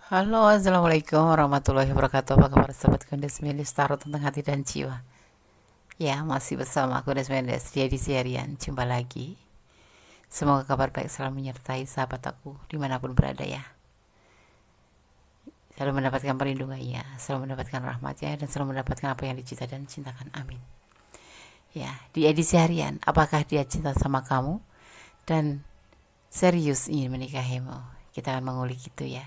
Halo, assalamualaikum warahmatullahi wabarakatuh. Apa kabar sahabat Kundes Mendes Tarot tentang hati dan jiwa? Ya, masih bersama Kundes Mendes di edisi harian. Jumpa lagi. Semoga kabar baik selalu menyertai sahabat aku dimanapun berada ya. Selalu mendapatkan perlindungannya, selalu mendapatkan rahmatnya, dan selalu mendapatkan apa yang dicita dan cintakan. Amin. Ya, di edisi harian, apakah dia cinta sama kamu dan serius ingin menikahimu? Kita akan mengulik itu ya.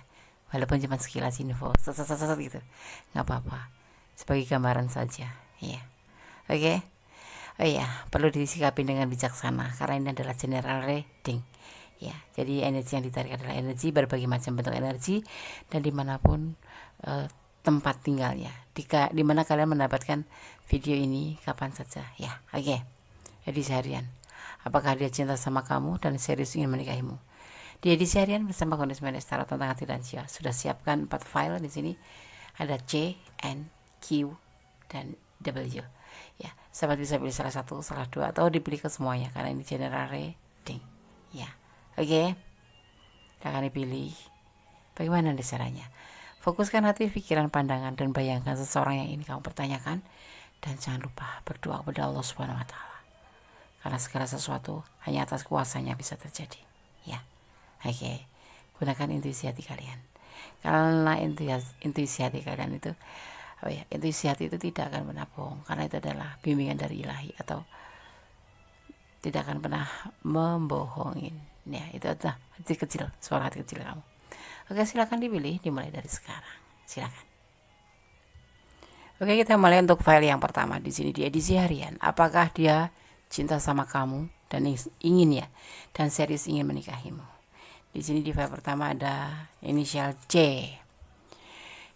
Walaupun cuma sekilas info, gitu, nggak apa-apa. Sebagai gambaran saja, ya. Oke. Oh iya, perlu disikapi dengan bijaksana karena ini adalah general reading. Ya, jadi energi yang ditarik adalah energi berbagai macam bentuk energi dan dimanapun tempat tinggalnya. Dimana kalian mendapatkan video ini kapan saja, ya. Oke. Edisi harian. Apakah dia cinta sama kamu dan serius ingin menikahimu? Di edisi harian bersama Kondisi Mendes Tarot tentang hati dan jiwa. Sudah siapkan 4 file di sini. Ada C, N, Q, dan W. Ya, sahabat bisa pilih salah satu, salah dua, atau dipilih ke semuanya karena ini general reading. Ya, oke. Akan dipilih. Bagaimana caranya? Fokuskan hati, pikiran, pandangan, dan bayangkan seseorang yang ini kamu pertanyakan. Dan jangan lupa berdoa kepada Allah Subhanahu Wa Taala. Karena segala sesuatu hanya atas kuasanya bisa terjadi. Ya, oke. Gunakan intuisi hati kalian. Karena intuisi hati kalian itu, intuisi hati itu tidak akan pernah bohong karena itu adalah bimbingan dari ilahi atau tidak akan pernah membohongin. Ya, itu adalah hati kecil, suara hati kecil kamu. Oke, silakan dipilih, dimulai dari sekarang. Silakan. Oke, kita mulai untuk file yang pertama di sini di edisi harian. Apakah dia cinta sama kamu dan ingin ya dan serius ingin menikahimu? Di sini di file pertama ada inisial C.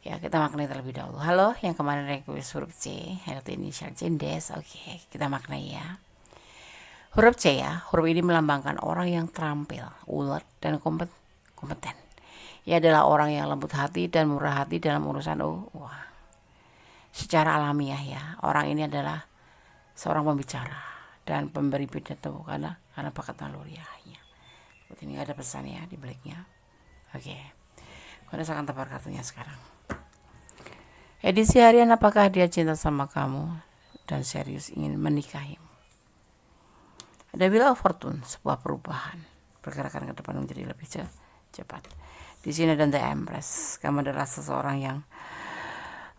Ya, kita maknai terlebih dahulu. Halo, yang kemarin request huruf C, yaitu inisial C, Des. Oke, kita maknai ya. Huruf C ya, huruf ini melambangkan orang yang terampil, ulet, dan kompeten. Ia adalah orang yang lembut hati dan murah hati dalam urusan wah. Secara alamiah ya, orang ini adalah seorang pembicara dan pemberi pidato karena bakat naluriahnya. Seperti ini ada pesan ya di baliknya. Oke, kita akan tebar kartunya sekarang. Edisi harian, apakah dia cinta sama kamu dan serius ingin menikahimu? Ada Wheel of Fortune, sebuah perubahan, pergerakan ke depan menjadi lebih cepat. Di sini ada The Empress, kamu adalah seseorang yang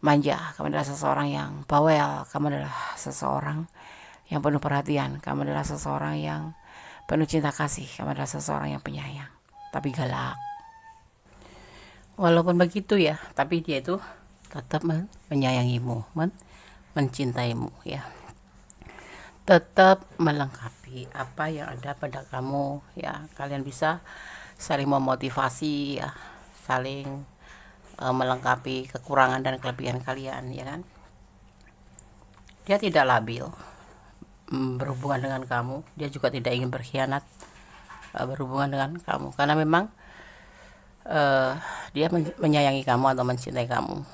manja, kamu adalah seseorang yang bawel, kamu adalah seseorang yang penuh perhatian, kamu adalah seseorang yang penuh cinta kasih, kamu adalah seseorang yang penyayang, tapi galak. Walaupun begitu ya, tapi dia itu tetap menyayangimu, mencintaimu ya. Tetap melengkapi apa yang ada pada kamu ya. Kalian bisa saling memotivasi ya, saling melengkapi kekurangan dan kelebihan kalian ya kan. Dia tidak labil berhubungan dengan kamu, dia juga tidak ingin berkhianat berhubungan dengan kamu karena memang dia menyayangi kamu atau mencintai kamu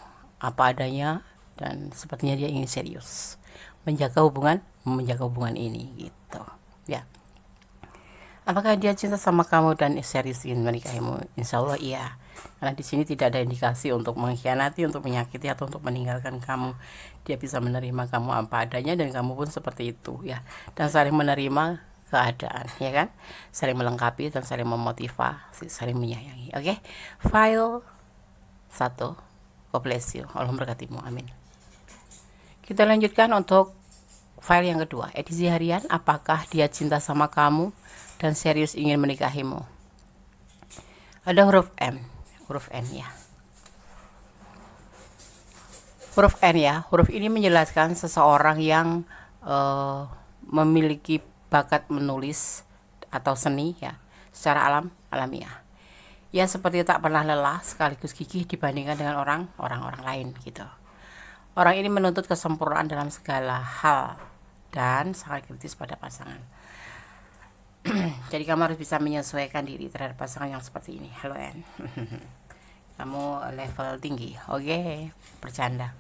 apa adanya dan sepertinya dia ingin serius menjaga hubungan ini gitu ya. Apakah dia cinta sama kamu dan serius ingin menikahimu? Insya Allah iya. Karena di sini tidak ada indikasi untuk mengkhianati, untuk menyakiti atau untuk meninggalkan kamu. Dia bisa menerima kamu apa adanya dan kamu pun seperti itu ya. Dan saling menerima keadaan ya kan, saling melengkapi dan saling memotivasi, saling menyayangi. Oke, file 1. God bless you. Allah memberkatimu. Amin. Kita lanjutkan untuk file yang kedua, edisi harian. Apakah dia cinta sama kamu dan serius ingin menikahimu? Ada huruf M, huruf N ya. Huruf N ya, huruf ini menjelaskan seseorang yang memiliki bakat menulis atau seni ya, secara alamiah. Ya seperti tak pernah lelah sekaligus gigih dibandingkan dengan orang-orang lain gitu. Orang ini menuntut kesempurnaan dalam segala hal dan sangat kritis pada pasangan. Jadi kamu harus bisa menyesuaikan diri terhadap pasangan yang seperti ini. Halo N. Kamu level tinggi. Oke, bercanda.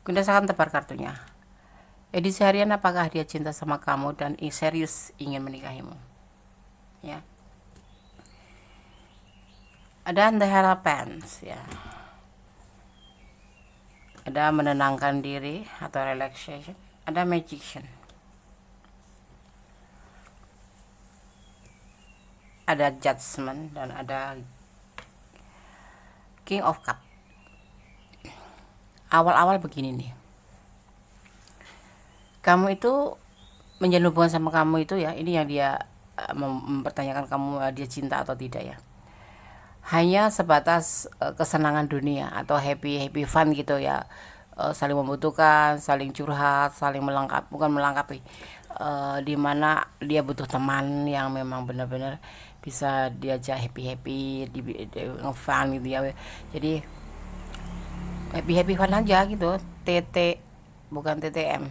Gunda akan tebar kartunya. Edisi harian, apakah dia cinta sama kamu dan serius ingin menikahimu? Ya. Ada the Hierophants ya. Ada menenangkan diri atau relaxation. Ada Magician. Ada Judgment dan ada King of Cup. Awal-awal begini nih. Kamu itu menjalin hubungan sama kamu itu ya, ini yang dia mempertanyakan kamu dia cinta atau tidak ya. Hanya sebatas kesenangan dunia atau happy fun gitu ya, saling membutuhkan, saling curhat, saling melengkapi, bukan melengkapi, dimana dia butuh teman yang memang benar-benar bisa diajak happy ngefun gitu ya. Jadi happy fun aja gitu, bukan TTM.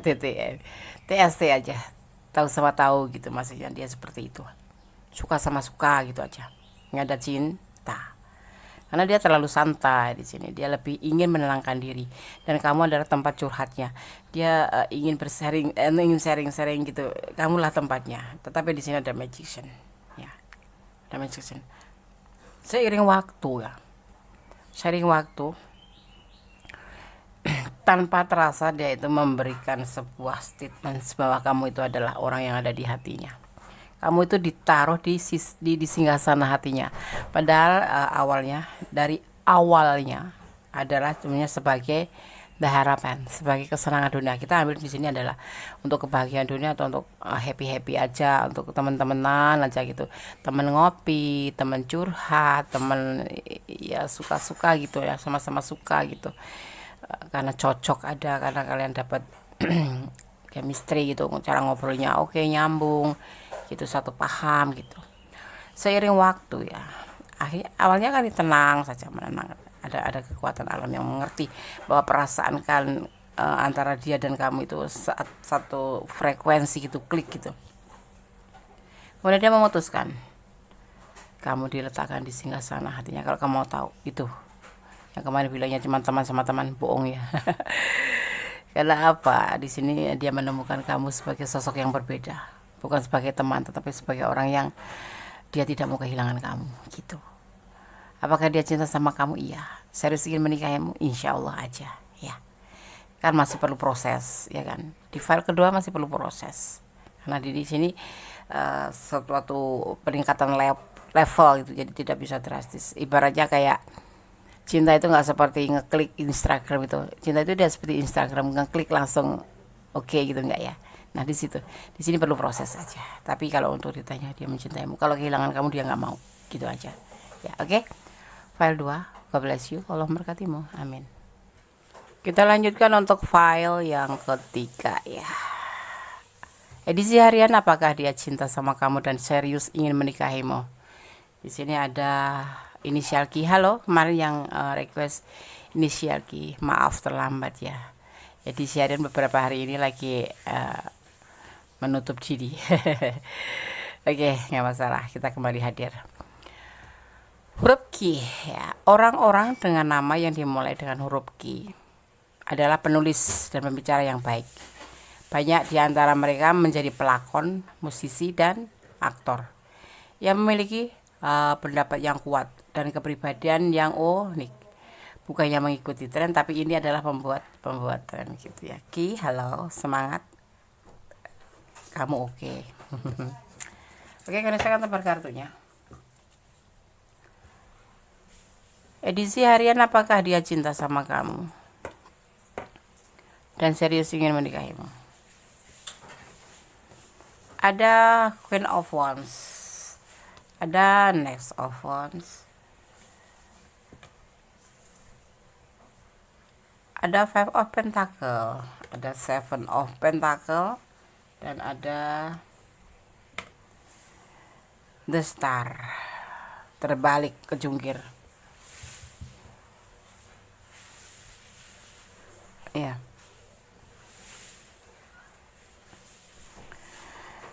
TTM, TST aja, tahu sama tahu gitu, maksudnya dia seperti itu, suka sama suka gitu aja, nggak ada cinta. Karena dia terlalu santai di sini, dia lebih ingin menenangkan diri dan kamu adalah tempat curhatnya. Dia ingin bersharing, ingin sharing gitu, kamulah tempatnya. Tetapi di sini ada Magician ya, ada Magician. Seiring waktu ya, seiring waktu tanpa terasa dia itu memberikan sebuah statement bahwa kamu itu adalah orang yang ada di hatinya. Kamu itu ditaruh di singgasana hatinya. Padahal dari awalnya adalah sebenarnya sebagai harapan, sebagai kesenangan dunia. Kita ambil di sini adalah untuk kebahagiaan dunia atau untuk happy aja, untuk teman-temanan aja gitu. Teman ngopi, teman curhat, teman ya suka-suka gitu ya, sama-sama suka gitu. Karena cocok ada, karena kalian dapat chemistry gitu, cara ngobrolnya oke, nyambung gitu, satu paham gitu. Seiring waktu ya, awalnya kan tenang saja, menenang, ada kekuatan alam yang mengerti bahwa perasaan kan antara dia dan kamu itu satu frekuensi gitu, klik gitu. Kemudian dia memutuskan kamu diletakkan di singgasana hatinya. Kalau kamu mau tahu itu, yang kemarin bilangnya cuma teman sama teman, bohong ya. Karena apa? Di sini dia menemukan kamu sebagai sosok yang berbeda, bukan sebagai teman, tetapi sebagai orang yang dia tidak mau kehilangan kamu gitu. Apakah dia cinta sama kamu? Iya. Serius ingin menikahimu? Insya Allah aja ya. Kan masih perlu proses ya kan. Di file kedua masih perlu proses. Karena di sini suatu peningkatan level gitu, jadi tidak bisa drastis. Ibaratnya kayak cinta itu nggak seperti ngeklik Instagram itu. Cinta itu dia seperti Instagram, ngeklik langsung oke gitu, nggak ya. Nah di sini perlu proses aja. Tapi kalau untuk ditanya dia mencintaimu, kalau kehilangan kamu dia nggak mau, gitu aja. Ya oke. File 2, God bless you, Allah memberkatimu, amin. Kita lanjutkan untuk file yang ketiga ya. Edisi harian, apakah dia cinta sama kamu dan serius ingin menikahimu? Di sini ada inisial Ki. Halo, kemarin yang request inisial Ki, maaf terlambat ya. Edisi harian beberapa hari ini lagi menutup diri. Oke, nggak masalah, kita kembali hadir. Huruf Ki ya, orang-orang dengan nama yang dimulai dengan huruf Ki adalah penulis dan pembicara yang baik. Banyak di antara mereka menjadi pelakon, musisi, dan aktor yang memiliki pendapat yang kuat dan kepribadian yang unik. Bukannya mengikuti tren, tapi ini adalah pembuat tren gitu ya. Ki, halo, semangat. Kamu oke. Oke, karena saya akan tebar kartunya. Edisi harian, apakah dia cinta sama kamu dan serius ingin menikahimu? Ada Queen of Wands, ada Knight of Wands, ada Five of Pentacle, ada Seven of Pentacle, dan ada The Star terbalik ke jungkir. Ya.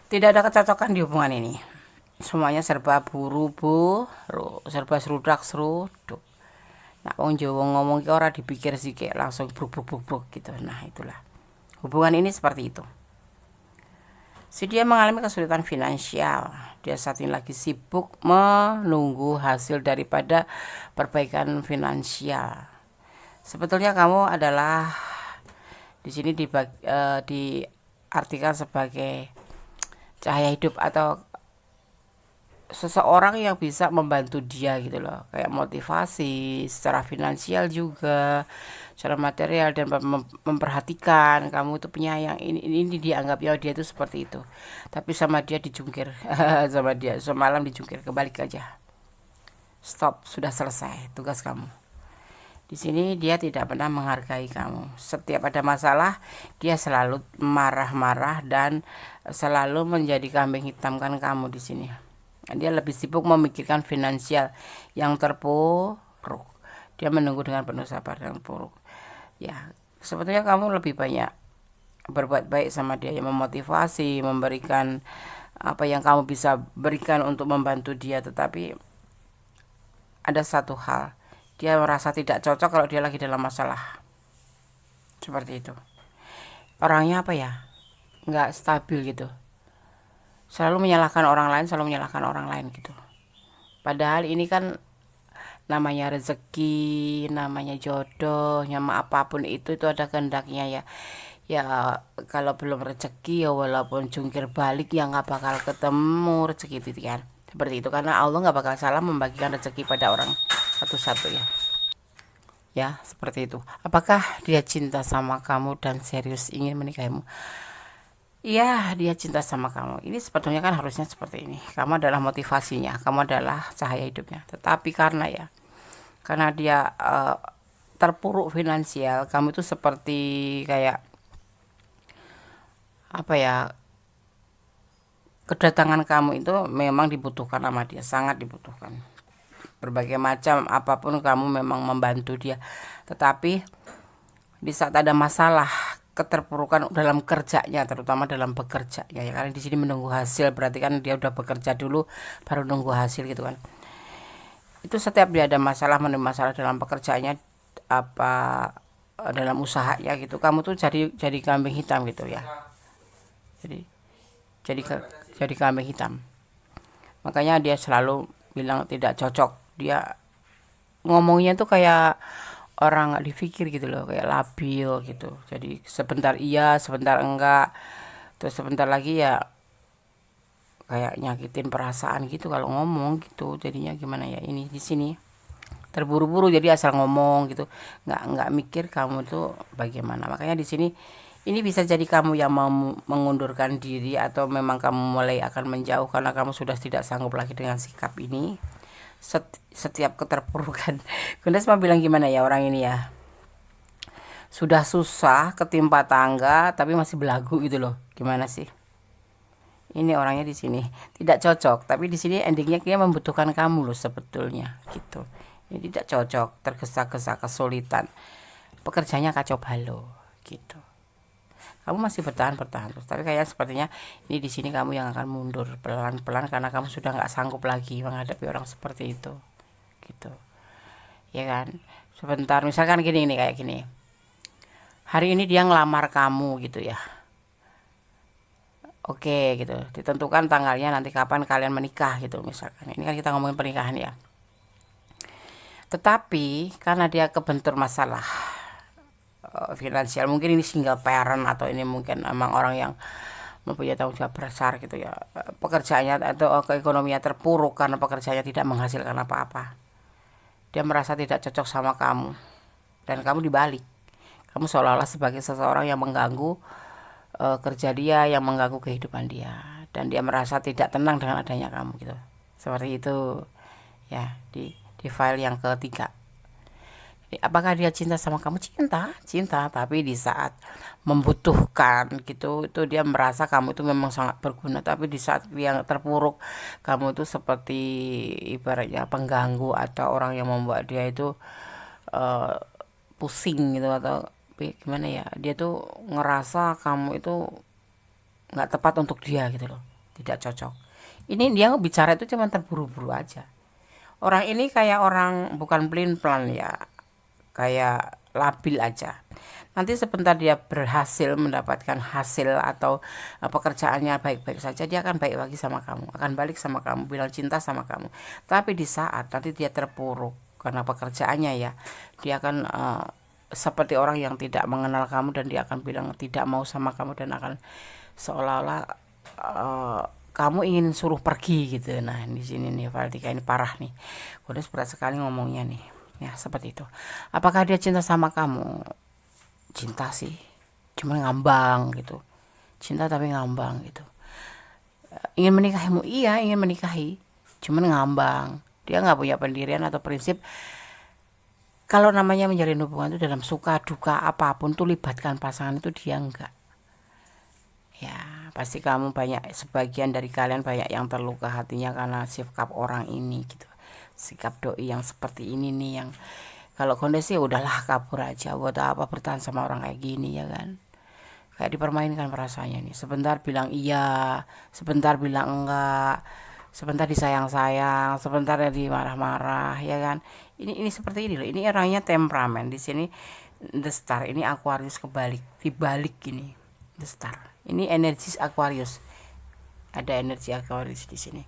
Tidak ada kecocokan di hubungan ini. Semuanya serba buru-buru, serba serudak-seruduk. Nah, wong Jawa ngomong ki ora dipikir sih, kayak langsung bruk gitu. Nah, itulah. Hubungan ini seperti itu. Si dia mengalami kesulitan finansial. Dia saat ini lagi sibuk menunggu hasil daripada perbaikan finansial. Sebetulnya kamu adalah di sini diartikan sebagai cahaya hidup atau seseorang yang bisa membantu dia gitu loh, kayak motivasi secara finansial juga, secara material, dan memperhatikan kamu itu penyayang. Ini dianggap ya dia itu seperti itu, tapi sama dia dijungkir sama dia semalam dijungkir, kebalik aja. Stop, sudah selesai tugas kamu. Di sini dia tidak pernah menghargai kamu. Setiap ada masalah, dia selalu marah-marah dan selalu menjadi kambing hitamkan kamu di sini. Dia lebih sibuk memikirkan finansial yang terpuruk. Dia menunggu dengan penuh sabar dan terpuruk. Ya, sebetulnya kamu lebih banyak berbuat baik sama dia, yang memotivasi, memberikan apa yang kamu bisa berikan untuk membantu dia. Tetapi ada satu hal, dia merasa tidak cocok kalau dia lagi dalam masalah. Seperti itu. Orangnya apa ya? Nggak stabil gitu. Selalu menyalahkan orang lain gitu. Padahal ini kan namanya rezeki, namanya jodoh, nama apapun itu ada kehendaknya ya. Ya kalau belum rezeki ya walaupun jungkir balik ya nggak bakal ketemu rezeki itu kan. Seperti itu, karena Allah nggak bakal salah membagikan rezeki pada orang satu-satu ya. Ya, seperti itu. Apakah dia cinta sama kamu dan serius ingin menikahimu? Iya, dia cinta sama kamu. Ini sebetulnya kan harusnya seperti ini. Kamu adalah motivasinya, kamu adalah cahaya hidupnya. Tetapi karena dia terpuruk finansial, kamu itu seperti kayak apa ya? Kedatangan kamu itu memang dibutuhkan sama dia, sangat dibutuhkan. Berbagai macam apapun kamu memang membantu dia. Tetapi di saat ada masalah, keterpurukan dalam kerjanya, terutama dalam bekerja ya, karena di sini menunggu hasil, berarti kan dia udah bekerja dulu baru nunggu hasil gitu kan. Itu setiap dia ada masalah, menemui masalah dalam pekerjaannya, apa dalam usahanya gitu, kamu tuh jadi kambing hitam gitu ya. Jadi jadi jadi kambing hitam. Makanya dia selalu bilang tidak cocok. Dia ngomongnya tuh kayak orang nggak dipikir gitu loh, kayak labil gitu. Jadi sebentar iya, sebentar enggak, terus sebentar lagi ya kayak nyakitin perasaan gitu kalau ngomong gitu. Jadinya gimana ya, ini di sini terburu-buru, jadi asal ngomong gitu, nggak mikir kamu tuh bagaimana. Makanya di sini ini bisa jadi kamu yang mau mengundurkan diri, atau memang kamu mulai akan menjauh karena kamu sudah tidak sanggup lagi dengan sikap ini. Setiap keterpurukan, Gundes mau bilang gimana ya orang ini ya, sudah susah ketimpa tangga tapi masih belagu gitu loh. Gimana sih ini orangnya di sini tidak cocok, tapi di sini endingnya dia membutuhkan kamu loh sebetulnya gitu. Ini tidak cocok, tergesa-gesa, kesulitan, pekerjaannya kacau balau gitu. Kamu masih bertahan terus, tapi kayak sepertinya ini di sini kamu yang akan mundur pelan-pelan karena kamu sudah nggak sanggup lagi menghadapi orang seperti itu gitu ya kan. Sebentar, misalkan gini, nih kayak gini, hari ini dia ngelamar kamu gitu ya, oke gitu, ditentukan tanggalnya nanti kapan kalian menikah gitu misalkan. Ini kan kita ngomongin pernikahan ya. Tetapi karena dia kebentur masalah finansial, mungkin ini single parent atau ini mungkin emang orang yang mempunyai tanggung jawab besar gitu ya, pekerjaannya atau keekonominya terpuruk karena pekerjaannya tidak menghasilkan apa-apa. Dia merasa tidak cocok sama kamu, dan kamu dibalik, kamu seolah-olah sebagai seseorang yang mengganggu kerja dia, yang mengganggu kehidupan dia, dan dia merasa tidak tenang dengan adanya kamu gitu. Seperti itu ya, di file yang ketiga. Apakah dia cinta sama kamu? Cinta, tapi di saat membutuhkan gitu, itu dia merasa kamu itu memang sangat berguna. Tapi di saat yang terpuruk, kamu itu seperti ibaratnya pengganggu atau orang yang membuat dia itu pusing gitu, atau gimana ya, dia tuh ngerasa kamu itu nggak tepat untuk dia gitu loh, tidak cocok. Ini dia bicara itu cuma terburu-buru aja. Orang ini kayak orang bukan pelin pelan ya, kayak labil aja. Nanti sebentar dia berhasil mendapatkan hasil atau pekerjaannya baik-baik saja, dia akan baik lagi sama kamu, akan balik sama kamu, bilang cinta sama kamu. Tapi di saat nanti dia terpuruk karena pekerjaannya ya, dia akan seperti orang yang tidak mengenal kamu, dan dia akan bilang tidak mau sama kamu, dan akan seolah-olah kamu ingin suruh pergi gitu. Nah di sini nih Valtika, ini parah nih, udah berat sekali ngomongnya nih ya, seperti itu. Apakah dia cinta sama kamu? Cinta sih, cuma ngambang gitu. Cinta tapi ngambang gitu. Ingin menikahimu, iya ingin menikahi, cuman ngambang. Dia nggak punya pendirian atau prinsip. Kalau namanya menjalin hubungan itu dalam suka duka apapun tuh libatkan pasangan, itu dia enggak. Ya pasti kamu banyak, sebagian dari kalian banyak yang terluka hatinya karena sikap orang ini gitu. Sikap doi yang seperti ini nih, yang kalau kondisi udahlah kabur aja, buat apa bertahan sama orang kayak gini ya kan. Kayak dipermainkan perasaannya nih, sebentar bilang iya, sebentar bilang enggak, sebentar disayang-sayang, sebentar ya dimarah-marah ya kan. Ini seperti ini loh, ini orangnya temperamen. Di sini The Star, ini Aquarius kebalik, dibalik gini The Star. Ini energi Aquarius, ada energi Aquarius di sini,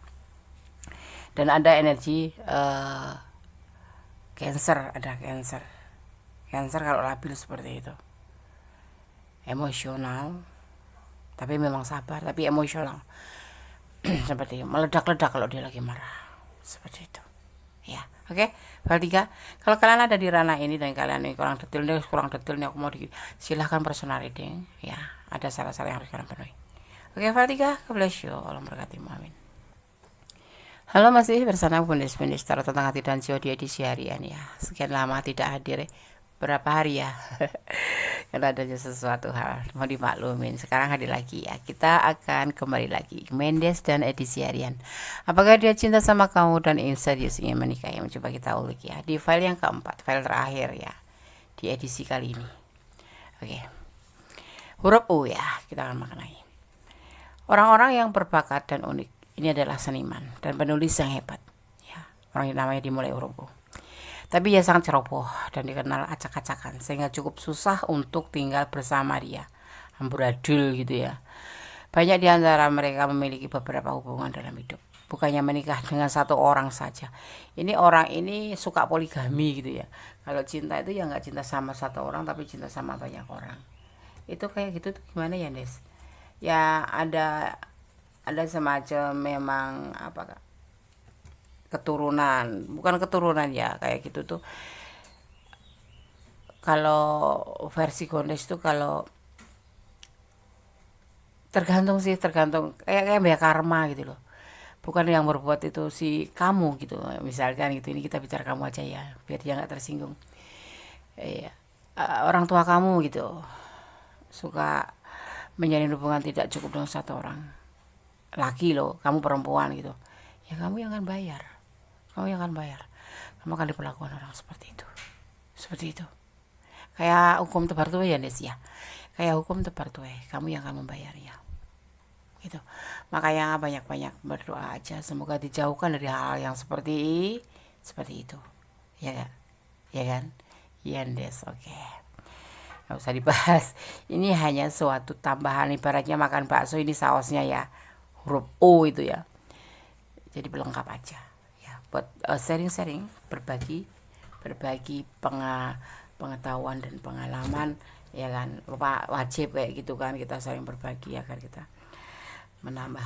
dan ada energi Cancer, ada Cancer. Cancer kalau labil seperti itu, emosional, tapi memang sabar, tapi emosional. Seperti meledak-ledak kalau dia lagi marah, seperti itu. Ya, oke. Valtika, kalau kalian ada di ranah ini dan kalian ini kurang detail nih, aku mau silahkan personal reading. Ya, ada syarat-syarat yang harus kalian penuhi. Oke, Valtika, God bless you. Allah memberkati, amin. Halo, masih bersama Bundes Tarot tentang hati dan jiwa di edisi harian ya. Sekian lama tidak hadir, berapa hari ya. Karena adanya sesuatu hal, mau dimaklumin. Sekarang hadir lagi ya. Kita akan kembali lagi Mendes dan edisi harian. Apakah dia cinta sama kamu dan ingin serius ingin menikahi? Coba kita ulik ya di file yang keempat, file terakhir ya, di edisi kali ini. Oke, huruf U ya, kita akan mengenai orang-orang yang berbakat dan unik. Ini adalah seniman dan penulis yang hebat ya. Orang yang namanya dimulai huruf U, tapi ia sangat ceroboh dan dikenal acak-acakan, sehingga cukup susah untuk tinggal bersama dia, amburadul gitu ya. Banyak di antara mereka memiliki beberapa hubungan dalam hidup, bukannya menikah dengan satu orang saja. Ini orang ini suka poligami gitu ya. Kalau cinta itu ya nggak cinta sama satu orang, tapi cinta sama banyak orang. Itu kayak gitu tuh gimana ya, Des? Ya ada semacam memang apa, keturunan, bukan keturunan ya, kayak gitu tuh. Kalau versi Gondes tuh, kalau tergantung sih, tergantung kayak karma gitu loh. Bukan yang berbuat itu si kamu gitu, misalkan gitu. Ini kita bicara kamu aja ya, biar dia nggak tersinggung. Iya, orang tua kamu gitu suka menjalin hubungan tidak cukup dengan satu orang laki loh, kamu perempuan gitu ya, kamu yang akan bayar, kamu yang akan bayar, kamu akan diperlakukan orang seperti itu, kayak hukum tebar tuai ya, Des ya, kayak hukum tebar tuai, kamu yang akan membayarnya gitu. Makanya banyak-banyak berdoa aja, semoga dijauhkan dari hal yang seperti itu ya kan, ya kan ya, Des. Oke, nggak usah dibahas, ini hanya suatu tambahan, ibaratnya makan bakso ini sausnya ya, huruf O itu ya, jadi pelengkap aja ya, buat sharing-sharing, berbagi pengetahuan dan pengalaman ya kan. Wajib kayak gitu kan, kita saling berbagi agar kita menambah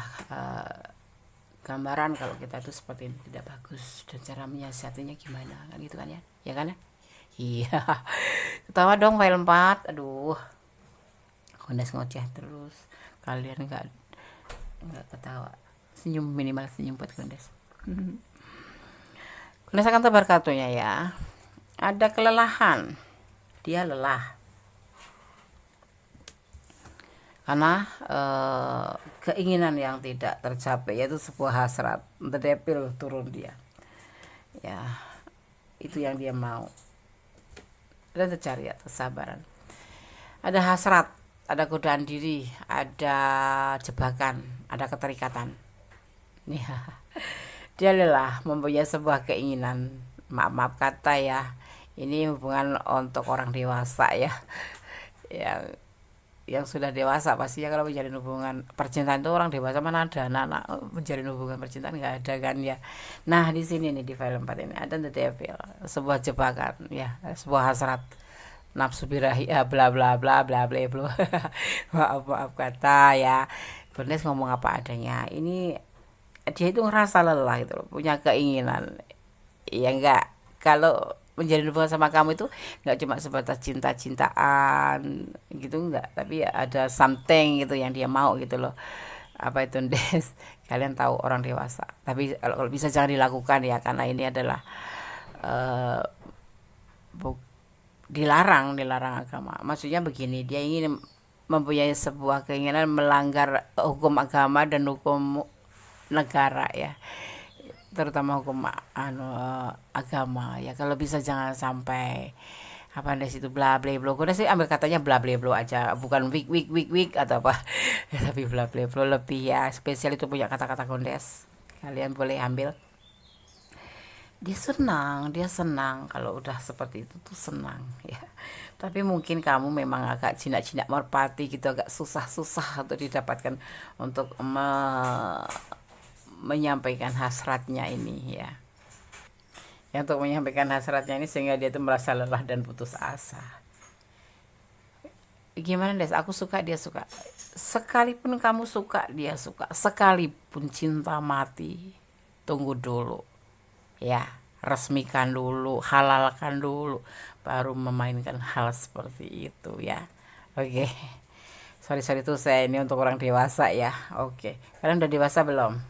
gambaran kalau kita itu seperti ini tidak bagus, dan cara menyiasatinya gimana kan gitu kan ya kan ya. Iya. Ketawa dong file 4. Aduh, Gondes ngoceh terus, kalian nggak ketawa, senyum, minimal senyum buat Gondes. Gondes akan tebar kartunya ya. Ada kelelahan, dia lelah karena keinginan yang tidak tercapai, yaitu sebuah hasrat. The Devil turun dia ya, itu yang dia mau. Ada cari ya, kesabaran, ada hasrat, ada godaan diri, ada jebakan, ada keterikatan ya. Dia lelah mempunyai sebuah keinginan, maaf kata ya, ini hubungan untuk orang dewasa ya, yang sudah dewasa pastinya kalau menjalin hubungan percintaan itu orang dewasa, mana ada anak-anak menjalin hubungan percintaan, nggak ada kan ya. Nah di sini nih di film 4 ini ada the devil, sebuah jebakan ya, sebuah hasrat nafsu birahi ya, bla bla bla bla bla bla. Maaf kata ya, Bernes ngomong apa adanya. Ini dia itu ngerasa lelah gitu loh, punya keinginan ya enggak. Kalau menjalin hubungan sama kamu itu nggak cuma sebatas cinta-cintaan gitu, enggak, tapi ya ada something gitu yang dia mau gitu loh. Apa itu Des? Kalian tahu orang dewasa, tapi kalau bisa jangan dilakukan ya, karena ini adalah eh, dilarang agama. Maksudnya begini, dia ingin mempunyai sebuah keinginan melanggar hukum agama dan hukum negara ya, terutama hukum agama ya. Kalau bisa jangan sampai apa dari situ bla bla bla. Gue sih ambil katanya bla bla bla aja, bukan week atau apa. Tapi bla bla bla lebih ya spesial, itu punya kata-kata kondes, kalian boleh ambil. Dia senang kalau udah seperti itu tuh, senang ya. Tapi mungkin kamu memang agak jinak-jinak merpati gitu, agak susah-susah untuk didapatkan, untuk menyampaikan hasratnya ini ya. Untuk menyampaikan hasratnya ini sehingga dia tuh merasa lelah dan putus asa. Gimana Des, aku suka dia suka, sekalipun kamu suka dia suka, sekalipun cinta mati, tunggu dulu ya, resmikan dulu, halalkan dulu, baru memainkan hal seperti itu ya. Oke, sorry tuh saya ini untuk orang dewasa ya. Oke, kalian udah dewasa belum?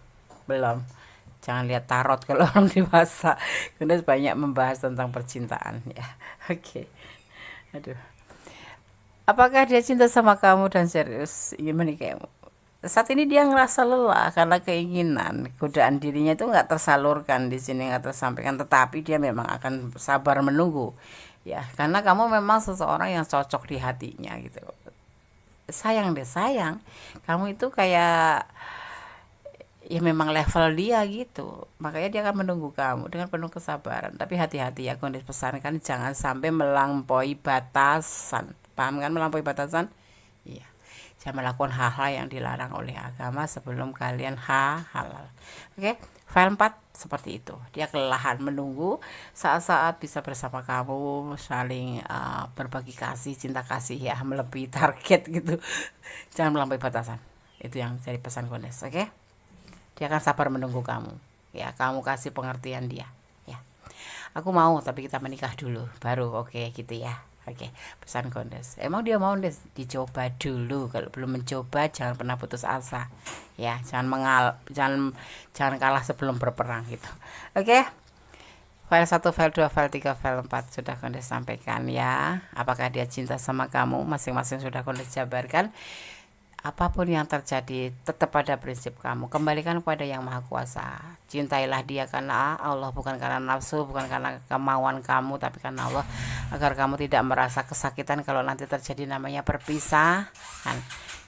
Jangan lihat tarot kalau orang dewasa, karena banyak membahas tentang percintaan ya. Oke, aduh, apakah dia cinta sama kamu dan serius ingin menikahimu? Saat ini dia ngerasa lelah karena keinginan godaan dirinya itu nggak tersalurkan di sini, nggak tersampaikan, tetapi dia memang akan sabar menunggu ya, karena kamu memang seseorang yang cocok di hatinya gitu. Sayang, kamu itu kayak ya memang level dia gitu, makanya dia akan menunggu kamu dengan penuh kesabaran. Tapi hati-hati ya, aku pesankan jangan sampai melampaui batasan. Paham kan melampaui batasan? Iya, jangan melakukan hal-hal yang dilarang oleh agama sebelum kalian halal. Oke, file 4 seperti itu. Dia kelelahan menunggu saat-saat bisa bersama kamu, saling berbagi kasih, cinta kasih ya, melebihi target gitu. Jangan melampaui batasan. Itu yang jadi pesan Gones, oke? Dia akan sabar menunggu kamu ya, kamu kasih pengertian dia ya. Aku mau, tapi kita menikah dulu baru oke gitu ya. Oke, pesan Gondes. Emang dia mau Des, dicoba dulu. Kalau belum mencoba jangan pernah putus asa ya, jangan kalah sebelum berperang gitu. Oke, file 1, file 2, file 3, file 4 sudah Gondes sampaikan ya. Apakah dia cinta sama kamu, masing-masing sudah Gondes jabarkan. Apapun yang terjadi, tetap pada prinsip kamu, kembalikan kepada yang maha kuasa. Cintailah dia karena Allah, bukan karena nafsu, bukan karena kemauan kamu, tapi karena Allah, agar kamu tidak merasa kesakitan kalau nanti terjadi namanya perpisahan.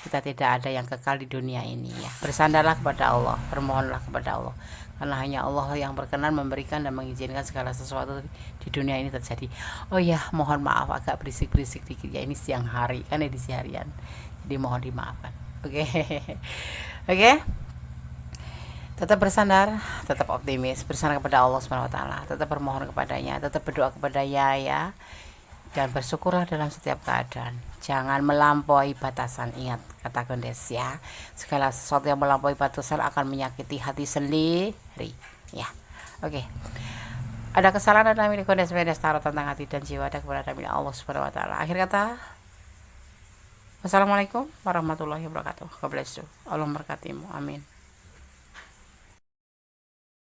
Kita tidak ada yang kekal di dunia ini ya. Bersandarlah kepada Allah, bermohonlah kepada Allah, karena hanya Allah yang berkenan memberikan dan mengizinkan segala sesuatu di dunia ini terjadi. Oh ya, mohon maaf agak berisik-berisik dikit ya, ini siang hari kan, edisi harian, jadi mohon dimaafkan. Oke. Oke, tetap bersandar, tetap optimis, bersandar kepada Allah Subhanahu wa taala, tetap bermohon kepadanya, tetap berdoa kepadanya ya, dan bersyukurlah dalam setiap keadaan. Jangan melampaui batasan, ingat kata Gondes ya, segala sesuatu yang melampaui batasan akan menyakiti hati sendiri ya. Oke, ada kesalahan dalam ini Gondes taruh tentang hati dan jiwa, ada kepada Allah Subhanahu wa taala. Akhir kata, wassalamualaikum warahmatullahi wabarakatuh. God bless you. Allah memberkatimu. Amin.